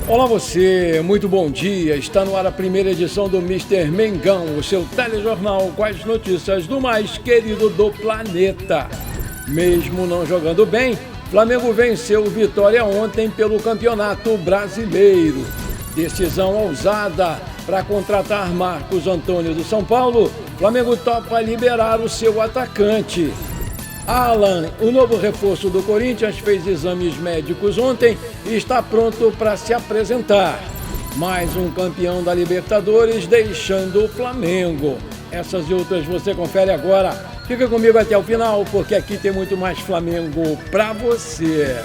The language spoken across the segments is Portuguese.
Olá você, muito bom dia. Está no ar a primeira edição do Mister Mengão, o seu telejornal com as notícias do mais querido do planeta. Mesmo não jogando bem, Flamengo venceu o Vitória ontem pelo Campeonato Brasileiro. Decisão ousada para contratar Marcos Antônio do São Paulo, Flamengo topa liberar o seu atacante. Alan, o novo reforço do Corinthians, fez exames médicos ontem e está pronto para se apresentar. Mais um campeão da Libertadores deixando o Flamengo. Essas e outras você confere agora. Fica comigo até o final, porque aqui tem muito mais Flamengo para você.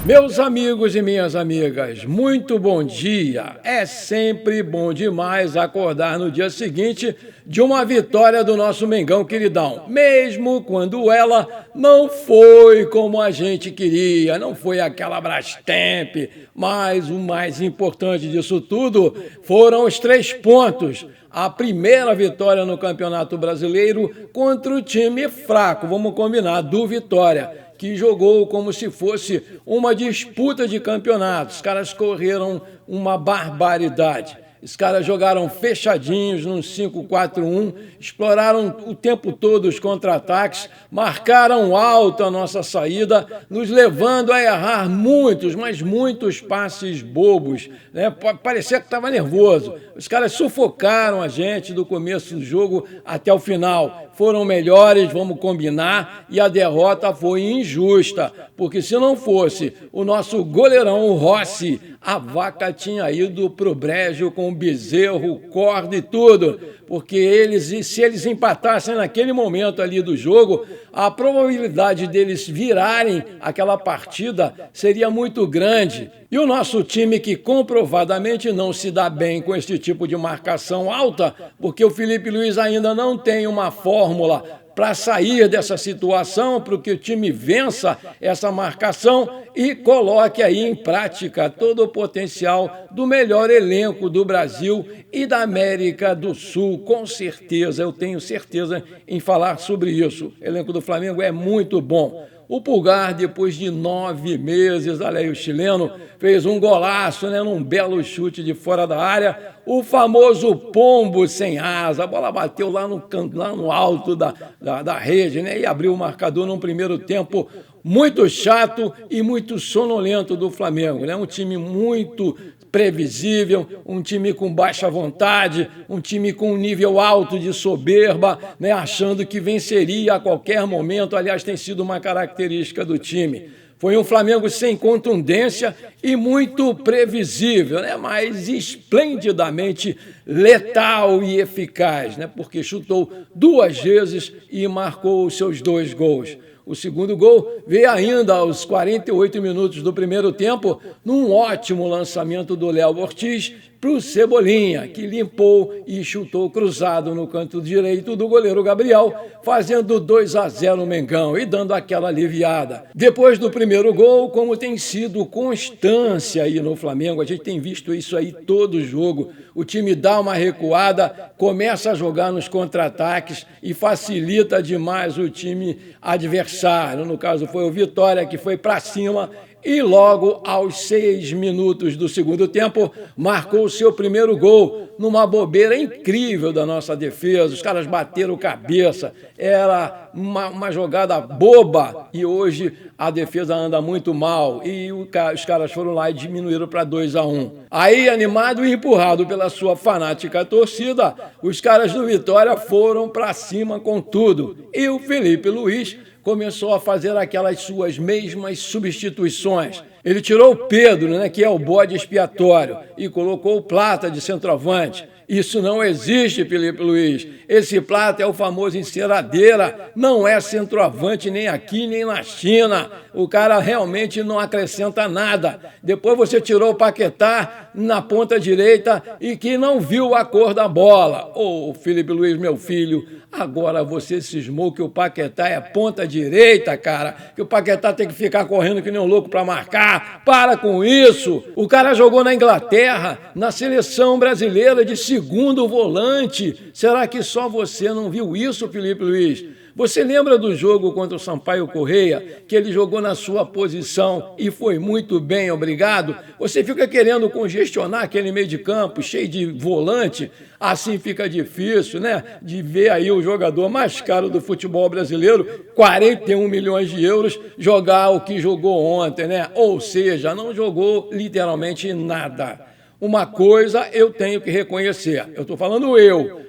Meus amigos e minhas amigas, muito bom dia. É sempre bom demais acordar no dia seguinte de uma vitória do nosso Mengão queridão, mesmo quando ela não foi como a gente queria, não foi aquela Brastemp, mas o mais importante disso tudo foram os 3 pontos. A primeira vitória no Campeonato Brasileiro contra o time fraco, vamos combinar, do Vitória, que jogou como se fosse uma disputa de campeonatos. Os caras correram uma barbaridade. Os caras jogaram fechadinhos num 5-4-1, exploraram o tempo todo os contra-ataques, marcaram alto a nossa saída, nos levando a errar muitos, mas muitos passes bobos, né? Parecia que estava nervoso. Os caras sufocaram a gente do começo do jogo até o final. Foram melhores, vamos combinar, e a derrota foi injusta, porque se não fosse o nosso goleirão, o Rossi, a vaca tinha ido pro brejo com o bezerro, corda e tudo, porque se eles empatassem naquele momento ali do jogo, a probabilidade deles virarem aquela partida seria muito grande. E o nosso time, que comprovadamente não se dá bem com esse tipo de marcação alta, porque o Felipe Luiz ainda não tem uma fórmula para sair dessa situação, para que o time vença essa marcação e coloque aí em prática todo o potencial do melhor elenco do Brasil e da América do Sul. Com certeza, eu tenho certeza em falar sobre isso. O elenco do Flamengo é muito bom. O Pulgar, depois de 9 meses, olha aí, o chileno fez um golaço, né, num belo chute de fora da área, o famoso pombo sem asa. A bola bateu lá no alto da rede, né, e abriu o marcador num primeiro tempo muito chato e muito sonolento do Flamengo, né? Um time muito previsível, um time com baixa vontade, um time com um nível alto de soberba, né? Achando que venceria a qualquer momento. Aliás, tem sido uma característica do time. Foi um Flamengo sem contundência e muito previsível, né? Mas esplendidamente letal e eficaz, né? Porque chutou 2 vezes e marcou os seus 2 gols. O segundo gol veio ainda aos 48 minutos do primeiro tempo, num ótimo lançamento do Léo Ortiz para o Cebolinha, que limpou e chutou cruzado no canto direito do goleiro Gabriel, fazendo 2-0 no Mengão e dando aquela aliviada. Depois do primeiro gol, como tem sido constância aí no Flamengo, a gente tem visto isso aí todo jogo, o time dá uma recuada, começa a jogar nos contra-ataques e facilita demais o time adversário. No caso foi o Vitória, que foi para cima e logo aos 6 minutos do segundo tempo marcou o seu primeiro gol numa bobeira incrível da nossa defesa. Os caras bateram cabeça, era uma jogada boba e hoje a defesa anda muito mal e os caras foram lá e diminuíram para 2-1. Aí, animado e empurrado pela sua fanática torcida, os caras do Vitória foram para cima com tudo e o Felipe Luiz começou a fazer aquelas suas mesmas substituições. Ele tirou o Pedro, né, que é o bode expiatório, e colocou o Plata de centroavante. Isso não existe, Felipe Luiz. Esse Plata é o famoso enceradeira, não é centroavante nem aqui nem na China. O cara realmente não acrescenta nada. Depois você tirou o Paquetá na ponta direita e que não viu a cor da bola. Ô, Felipe Luiz, meu filho, agora você cismou que o Paquetá é ponta direita, cara, que o Paquetá tem que ficar correndo que nem um louco para marcar. Para com isso. O cara jogou na Inglaterra, na seleção brasileira de segundo volante. Será que só você não viu isso, Felipe Luiz? Você lembra do jogo contra o Sampaio Corrêa, que ele jogou na sua posição e foi muito bem, obrigado? Você fica querendo congestionar aquele meio de campo cheio de volante, assim fica difícil, né? De ver aí o jogador mais caro do futebol brasileiro, 41 milhões de euros, jogar o que jogou ontem, né? Ou seja, não jogou literalmente nada. Uma coisa eu tenho que reconhecer, eu estou falando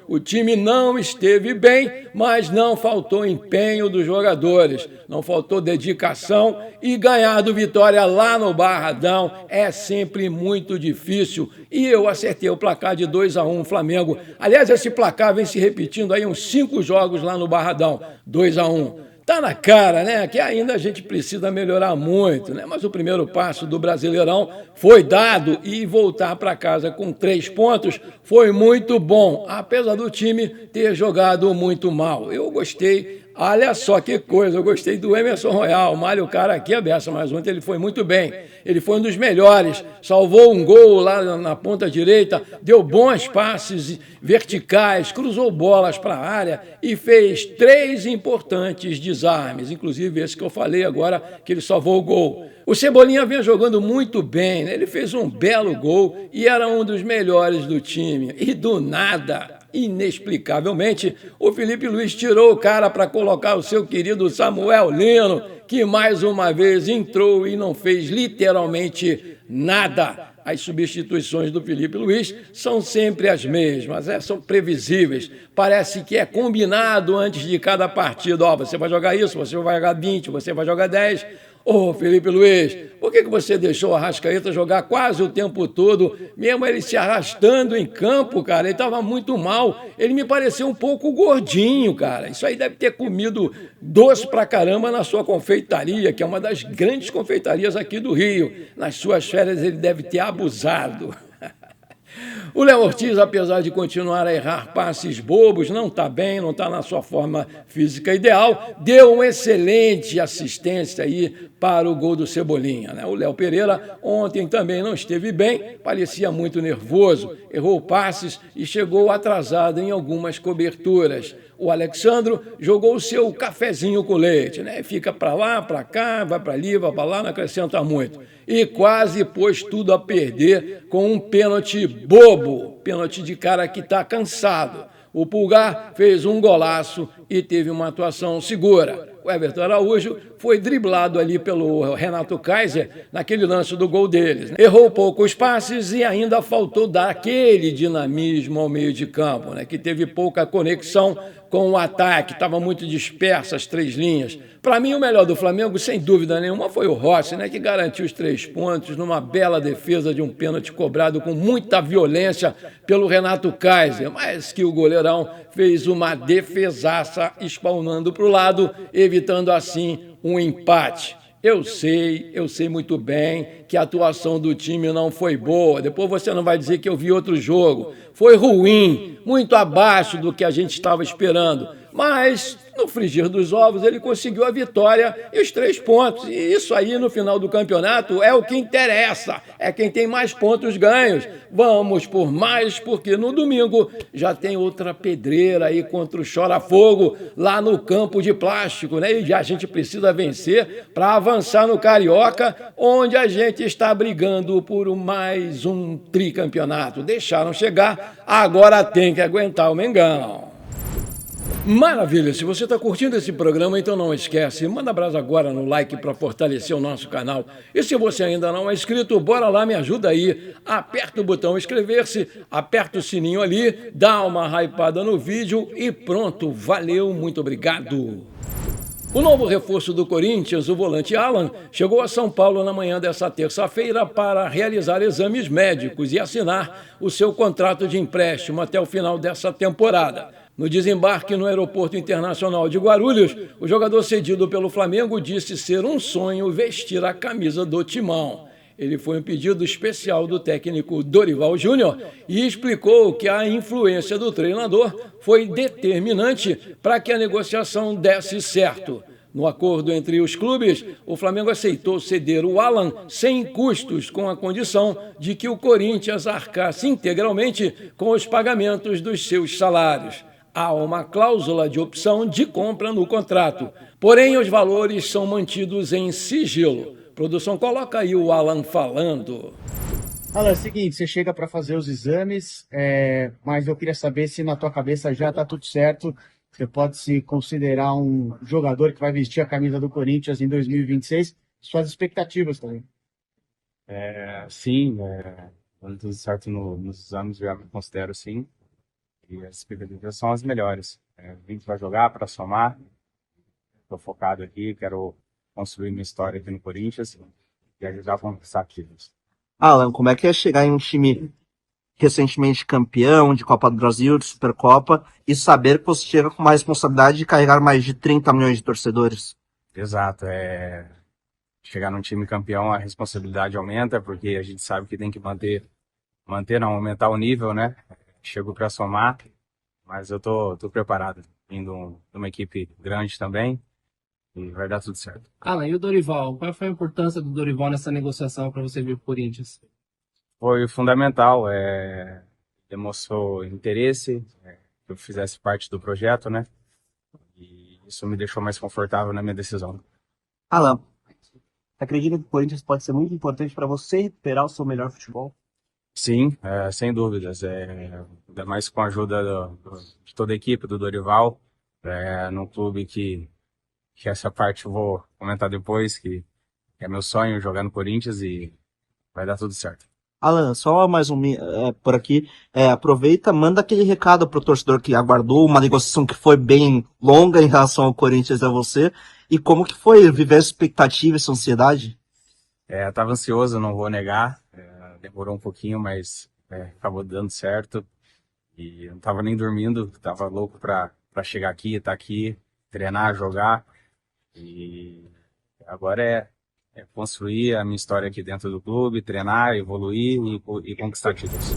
o time não esteve bem, mas não faltou empenho dos jogadores, não faltou dedicação e ganhar do Vitória lá no Barradão é sempre muito difícil. E eu acertei o placar de 2-1 Flamengo. Aliás, esse placar vem se repetindo aí uns 5 jogos lá no Barradão, 2-1. Tá na cara, né, que ainda a gente precisa melhorar muito, né? Mas o primeiro passo do Brasileirão foi dado e voltar para casa com 3 pontos foi muito bom, apesar do time ter jogado muito mal. Eu gostei. Olha só que coisa, eu gostei do Emerson Royal, malha o cara aqui a beça, mas ontem ele foi muito bem, ele foi um dos melhores, salvou um gol lá na ponta direita, deu bons passes verticais, cruzou bolas para a área e fez 3 importantes desarmes, inclusive esse que eu falei agora, que ele salvou o gol. O Cebolinha vinha jogando muito bem, né? Ele fez um belo gol e era um dos melhores do time, e do nada, inexplicavelmente, o Felipe Luiz tirou o cara para colocar o seu querido Samuel Lino, que mais uma vez entrou e não fez literalmente nada. As substituições do Felipe Luiz são sempre as mesmas, são previsíveis. Parece que é combinado antes de cada partida. Ó, você vai jogar isso, você vai jogar 20, você vai jogar 10. Ô, Felipe Luiz, por que você deixou o Arrascaeta jogar quase o tempo todo, mesmo ele se arrastando em campo, cara? Ele estava muito mal, ele me pareceu um pouco gordinho, cara. Isso aí deve ter comido doce pra caramba na sua confeitaria, que é uma das grandes confeitarias aqui do Rio. Nas suas férias ele deve ter abusado. O Léo Ortiz, apesar de continuar a errar passes bobos, não está bem, não está na sua forma física ideal, deu uma excelente assistência aí para o gol do Cebolinha, né? O Léo Pereira ontem também não esteve bem, parecia muito nervoso, errou passes e chegou atrasado em algumas coberturas. O Alexandro jogou o seu cafezinho com leite, né? Fica para lá, para cá, vai para ali, vai para lá, não acrescenta muito. E quase pôs tudo a perder com um pênalti bobo, pênalti de cara que está cansado. O Pulgar fez um golaço e teve uma atuação segura. O Everton Araújo foi driblado ali pelo Renato Kaiser naquele lance do gol deles, né? Errou poucos passes e ainda faltou dar aquele dinamismo ao meio de campo, né? Que teve pouca conexão com o ataque, estava muito dispersa as 3 linhas. Para mim, o melhor do Flamengo, sem dúvida nenhuma, foi o Rossi, né? Que garantiu os 3 pontos numa bela defesa de um pênalti cobrado com muita violência pelo Renato Kaiser, mas que o goleirão fez uma defesaça espawnando para o lado, evitando assim um empate. Eu sei muito bem que a atuação do time não foi boa. Depois você não vai dizer que eu vi outro jogo. Foi ruim, muito abaixo do que a gente estava esperando. Mas, no frigir dos ovos, ele conseguiu a vitória e os 3 pontos. E isso aí, no final do campeonato, é o que interessa. É quem tem mais pontos ganhos. Vamos por mais, porque no domingo já tem outra pedreira aí contra o Chora-Fogo, lá no campo de plástico, né? E a gente precisa vencer para avançar no Carioca, onde a gente está brigando por mais um tricampeonato. Deixaram chegar, agora tem que aguentar o Mengão. Maravilha, se você está curtindo esse programa, então não esquece, manda brasa agora no like para fortalecer o nosso canal. E se você ainda não é inscrito, bora lá, me ajuda aí. Aperta o botão inscrever-se, aperta o sininho ali, dá uma hypada no vídeo e pronto, valeu, muito obrigado. O novo reforço do Corinthians, o volante Alan, chegou a São Paulo na manhã dessa terça-feira para realizar exames médicos e assinar o seu contrato de empréstimo até o final dessa temporada. No desembarque no Aeroporto Internacional de Guarulhos, o jogador cedido pelo Flamengo disse ser um sonho vestir a camisa do Timão. Ele foi um pedido especial do técnico Dorival Júnior e explicou que a influência do treinador foi determinante para que a negociação desse certo. No acordo entre os clubes, o Flamengo aceitou ceder o Alan sem custos, com a condição de que o Corinthians arcasse integralmente com os pagamentos dos seus salários. Há uma cláusula de opção de compra no contrato, porém os valores são mantidos em sigilo. Produção, coloca aí o Alan falando. Alan, é o seguinte, você chega para fazer os exames, mas eu queria saber se na tua cabeça já está tudo certo. Você pode se considerar um jogador que vai vestir a camisa do Corinthians em 2026. Suas expectativas também. Sim, dando tudo certo nos exames, já me considero sim. E as expectativas são as melhores. Vim para jogar, para somar. Estou focado aqui, quero construir minha história aqui no Corinthians e ajudar a conquistar títulos. Alan, como é que é chegar em um time recentemente campeão de Copa do Brasil, de Supercopa, e saber que você chega com uma responsabilidade de carregar mais de 30 milhões de torcedores? Exato, chegar num time campeão a responsabilidade aumenta, porque a gente sabe que tem que não, aumentar o nível, né? Chego para somar, mas eu tô preparado, vindo de uma equipe grande também, e vai dar tudo certo. Alan, e o Dorival? Qual foi a importância do Dorival nessa negociação para você vir para o Corinthians? Foi fundamental, demonstrou interesse, que eu fizesse parte do projeto, né? E isso me deixou mais confortável na minha decisão. Alan, acredita que o Corinthians pode ser muito importante para você recuperar o seu melhor futebol? Sim, sem dúvidas. Ainda mais com a ajuda de toda a equipe, do Dorival, num clube que essa parte eu vou comentar depois, que é meu sonho jogar no Corinthians e vai dar tudo certo. Alan, só mais por aqui. Aproveita, manda aquele recado pro torcedor que aguardou uma negociação que foi bem longa em relação ao Corinthians e a você. E como que foi viver essa expectativa, essa ansiedade? Eu tava ansioso, não vou negar. Demorou um pouquinho, mas acabou dando certo. E eu não tava nem dormindo, tava louco pra chegar aqui, estar aqui, treinar, jogar. E agora é construir a minha história aqui dentro do clube, treinar, evoluir e conquistar títulos.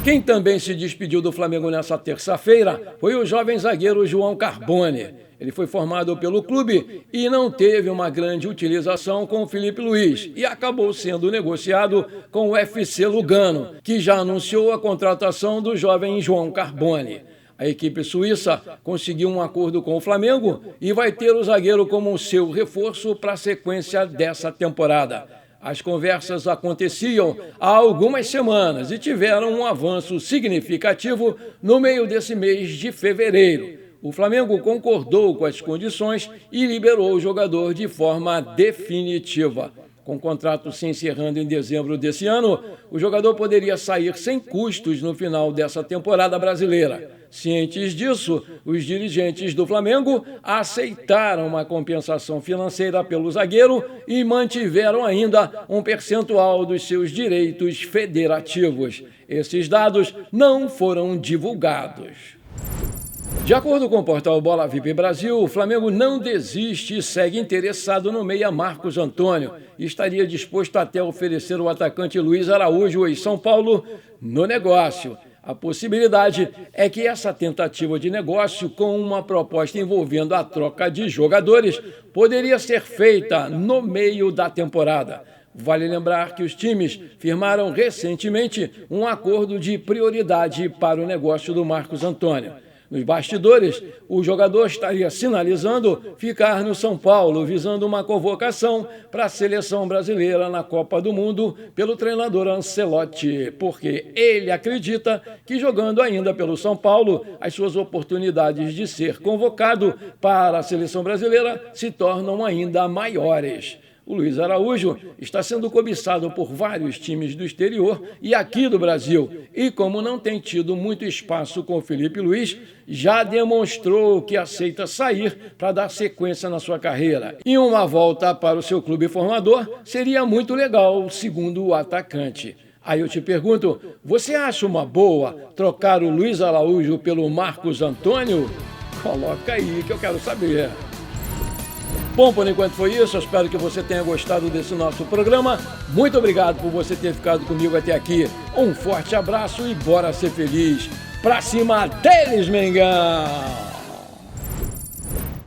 Quem também se despediu do Flamengo nessa terça-feira foi o jovem zagueiro João Carbone. Ele foi formado pelo clube e não teve uma grande utilização com o Filipe Luiz e acabou sendo negociado com o FC Lugano, que já anunciou a contratação do jovem João Carbone. A equipe suíça conseguiu um acordo com o Flamengo e vai ter o zagueiro como seu reforço para a sequência dessa temporada. As conversas aconteciam há algumas semanas e tiveram um avanço significativo no meio desse mês de fevereiro. O Flamengo concordou com as condições e liberou o jogador de forma definitiva. Com o contrato se encerrando em dezembro desse ano, o jogador poderia sair sem custos no final dessa temporada brasileira. Cientes disso, os dirigentes do Flamengo aceitaram uma compensação financeira pelo zagueiro e mantiveram ainda um percentual dos seus direitos federativos. Esses dados não foram divulgados. De acordo com o portal Bola VIP Brasil, o Flamengo não desiste e segue interessado no meia Marcos Antônio e estaria disposto até a oferecer o atacante Luiz Araújo em São Paulo no negócio. A possibilidade é que essa tentativa de negócio com uma proposta envolvendo a troca de jogadores poderia ser feita no meio da temporada. Vale lembrar que os times firmaram recentemente um acordo de prioridade para o negócio do Marcos Antônio. Nos bastidores, o jogador estaria sinalizando ficar no São Paulo, visando uma convocação para a seleção brasileira na Copa do Mundo pelo treinador Ancelotti, porque ele acredita que jogando ainda pelo São Paulo, as suas oportunidades de ser convocado para a seleção brasileira se tornam ainda maiores. O Luiz Araújo está sendo cobiçado por vários times do exterior e aqui do Brasil. E como não tem tido muito espaço com o Filipe Luiz, já demonstrou que aceita sair para dar sequência na sua carreira. E uma volta para o seu clube formador seria muito legal, segundo o atacante. Aí eu te pergunto, você acha uma boa trocar o Luiz Araújo pelo Marcos Antônio? Coloca aí que eu quero saber. Bom, por enquanto foi isso. Eu espero que você tenha gostado desse nosso programa. Muito obrigado por você ter ficado comigo até aqui. Um forte abraço e bora ser feliz. Pra cima deles, Mengão!